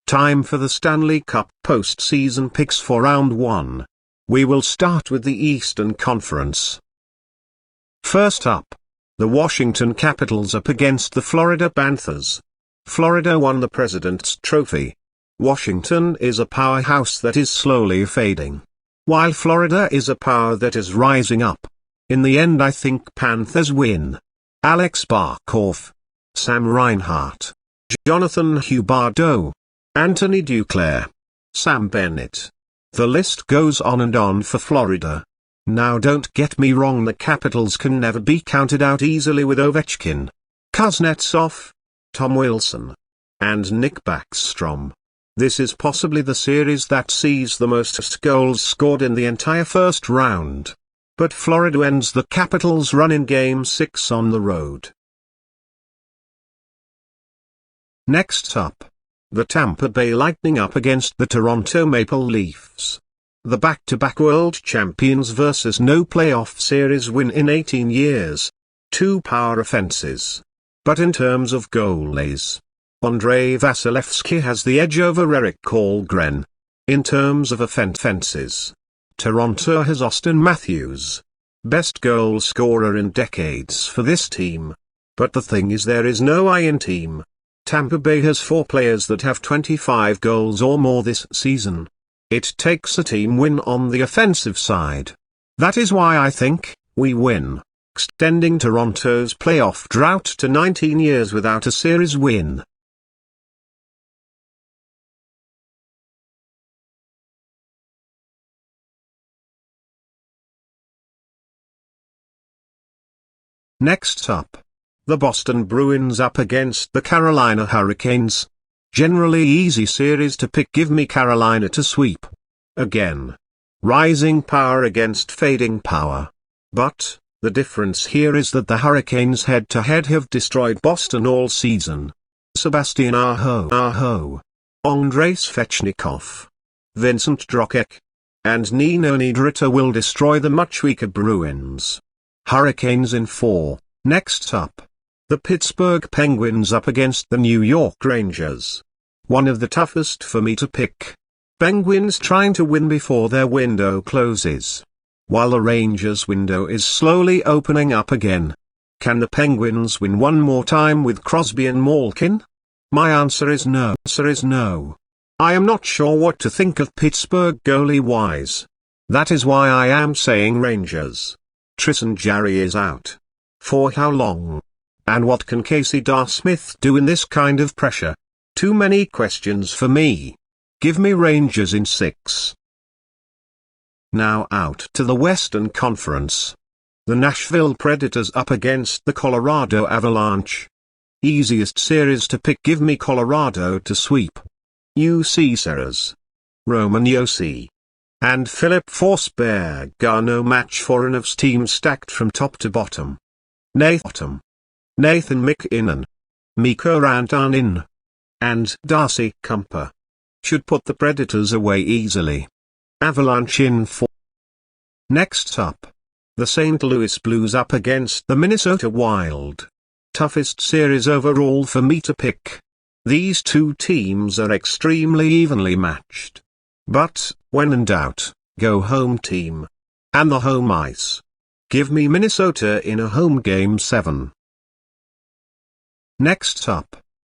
Time for the Stanley Cup postseason picks for round 1. We will start with the Eastern Conference. First up, the Washington Capitals up against the Florida Panthers. Florida won the President's Trophy. Washington is a powerhouse that is slowly fading, while Florida is a power that is rising up. In the end, I think Panthers win. Alex Barkov, Sam Reinhart, Jonathan Huberdeau, Anthony Duclair, Sam Bennett. The list goes on and on for Florida. Now don't get me wrong, the Capitals can never be counted out easily with Ovechkin, Kuznetsov, Tom Wilson, and Nick Backstrom. This is possibly the series that sees the most goals scored in the entire first round. But Florida ends the Capitals' run in Game 6 on the road. Next up, the Tampa Bay Lightning up against the Toronto Maple Leafs. The back-to-back world champions versus no playoff series win in 18 years. 2 power offenses. But in terms of goalies, Andrei Vasilevsky has the edge over Eric Kallgren. In terms of offenses, Toronto has Austin Matthews, best goal scorer in decades for this team. But the thing is, there is no I in team. Tampa Bay has 4 players that have 25 goals or more this season. It takes a team win on the offensive side. That is why I think we win, extending Toronto's playoff drought to 19 years without a series win. Next up, the Boston Bruins up against the Carolina Hurricanes. Generally easy series to pick, give me Carolina to sweep. Again, rising power against fading power. But the difference here is that the Hurricanes head-to-head have destroyed Boston all season. Sebastian Aho, Andrei Svechnikov, Vincent Trocheck, and Nino Niedritter will destroy the much weaker Bruins. Hurricanes in 4. Next up, the Pittsburgh Penguins up against the New York Rangers. One of the toughest for me to pick. Penguins trying to win before their window closes, while the Rangers' window is slowly opening up again. Can the Penguins win one more time with Crosby and Malkin? My answer is no. I am not sure what to think of Pittsburgh goalie-wise. That is why I am saying Rangers. Tristan Jarry is out. For how long? And what can Casey DeSmith do in this kind of pressure? Too many questions for me. Give me Rangers in 6. Now out to the Western Conference. The Nashville Predators up against the Colorado Avalanche. Easiest series to pick, give me Colorado to sweep. UC Saras, Roman Josi, and Philip Forsberg are no match for an Avs team stacked from top to bottom. Nathan McKinnon, Mikko Rantanen, and Darcy Kuemper should put the Predators away easily. Avalanche in 4. Next up, the St. Louis Blues up against the Minnesota Wild. Toughest series overall for me to pick. These 2 teams are extremely evenly matched. But, when in doubt, go home team. And the home ice. Give me Minnesota in a home Game 7. Next up,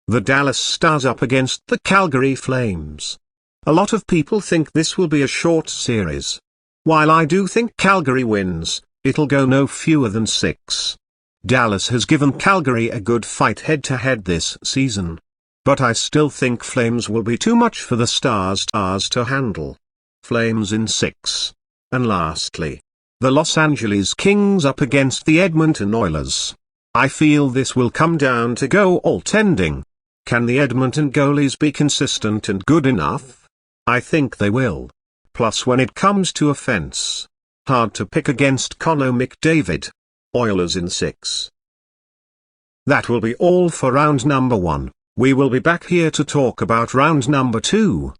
the Dallas Stars up against the Calgary Flames. A lot of people think this will be a short series. While I do think Calgary wins, it'll go no fewer than 6. Dallas has given Calgary a good fight head-to-head this season. But I still think Flames will be too much for the Stars to handle. Flames in 6. And lastly, the Los Angeles Kings up against the Edmonton Oilers. I feel this will come down to goaltending. Can the Edmonton goalies be consistent and good enough? I think they will. Plus, when it comes to offense, hard to pick against Connor McDavid. Oilers in 6. That will be all for round number 1. We will be back here to talk about round number 2.